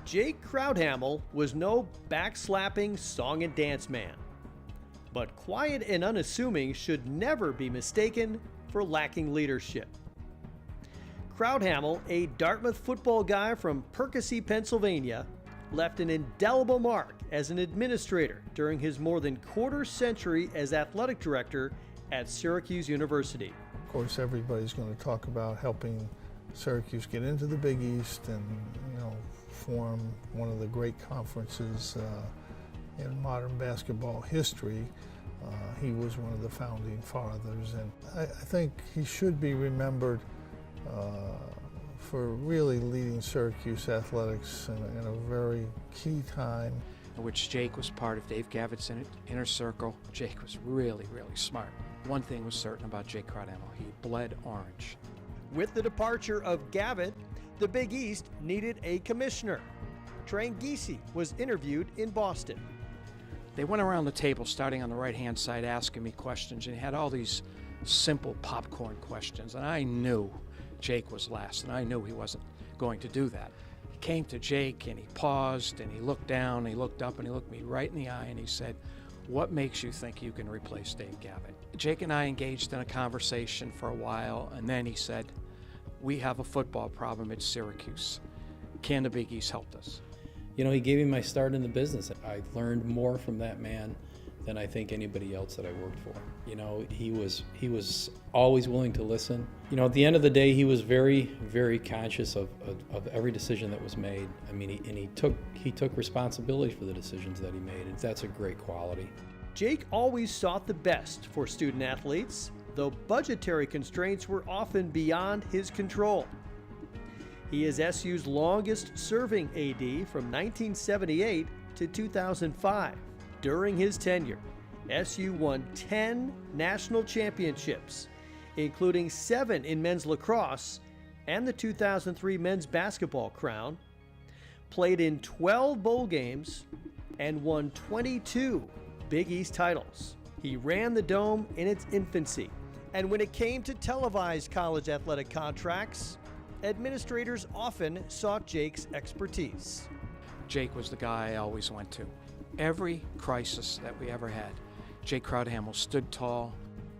Jake Crouthamel was no backslapping song and dance man, but quiet and unassuming should never be mistaken for lacking leadership. Crouthamel, a Dartmouth football guy from Percy, Pennsylvania, left an indelible mark as an administrator during his more than quarter century as athletic director at Syracuse University. Of course, everybody's going to talk about helping Syracuse get into the Big East and, form one of the great conferences in modern basketball history. He was one of the founding fathers, and I think he should be remembered for really leading Syracuse athletics in a very key time. In which Jake was part of Dave Gavitt's inner circle. Jake was really, really smart. One thing was certain about Jake Crouthamel: he bled orange. With the departure of Gavitt, the Big East needed a commissioner. Tranghese was interviewed in Boston. They went around the table, starting on the right-hand side, asking me questions, and he had all these simple popcorn questions, and I knew Jake was last, and I knew he wasn't going to do that. He came to Jake, and he paused, and he looked down, and he looked up, and he looked me right in the eye, and he said, "What makes you think you can replace Dave Gavitt?" Jake and I engaged in a conversation for a while, and then he said, "We have a football problem at Syracuse. Can the Big East help us?" He gave me my start in the business. I learned more from that man than I think anybody else that I worked for. He was always willing to listen. At the end of the day, he was very, very conscious of every decision that was made. He took responsibility for the decisions that he made, and that's a great quality. Jake always sought the best for student athletes, though budgetary constraints were often beyond his control. He is SU's longest-serving AD from 1978 to 2005. During his tenure, SU won 10 national championships, including 7 in men's lacrosse and the 2003 men's basketball crown, played in 12 bowl games, and won 22 Big East titles. He ran the Dome in its infancy, and when it came to televised college athletic contracts, administrators often sought Jake's expertise. Jake was the guy I always went to. Every crisis that we ever had, Jake Crouthamel stood tall.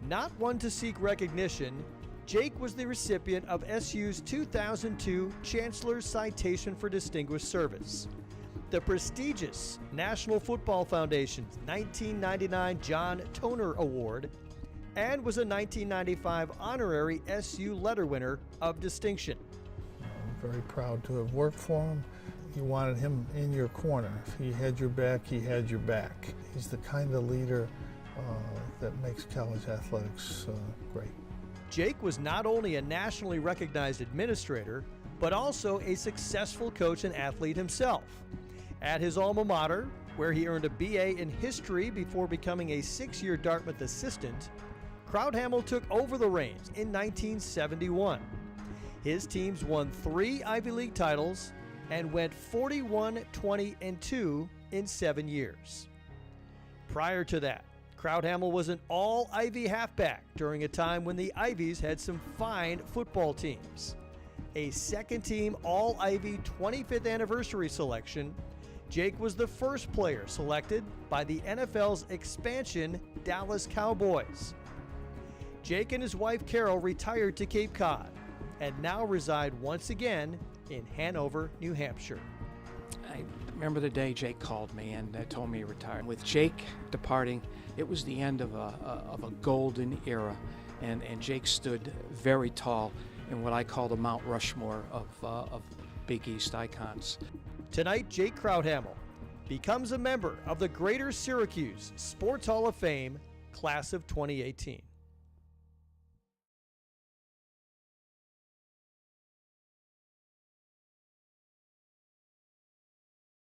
Not one to seek recognition, Jake was the recipient of SU's 2002 Chancellor's Citation for Distinguished Service, the prestigious National Football Foundation's 1999 John Toner Award, and was a 1995 honorary SU letter winner of distinction. I'm very proud to have worked for him. You wanted him in your corner. If he had your back, he had your back. He's the kind of leader that makes college athletics great. Jake was not only a nationally recognized administrator, but also a successful coach and athlete himself. At his alma mater, where he earned a BA in history before becoming a 6-year Dartmouth assistant, Crouthamel took over the reins in 1971. His teams won 3 Ivy League titles and went 41-20-2 in 7 years. Prior to that, Crouthamel was an all-Ivy halfback during a time when the Ivies had some fine football teams. A second-team all-Ivy 25th anniversary selection, Jake was the first player selected by the NFL's expansion Dallas Cowboys. Jake and his wife Carol retired to Cape Cod and now reside once again in Hanover, New Hampshire. I remember the day Jake called me and told me he retired. With Jake departing, it was the end of a golden era, and Jake stood very tall in what I call the Mount Rushmore of Big East icons. Tonight, Jake Crouthamel becomes a member of the Greater Syracuse Sports Hall of Fame, Class of 2018.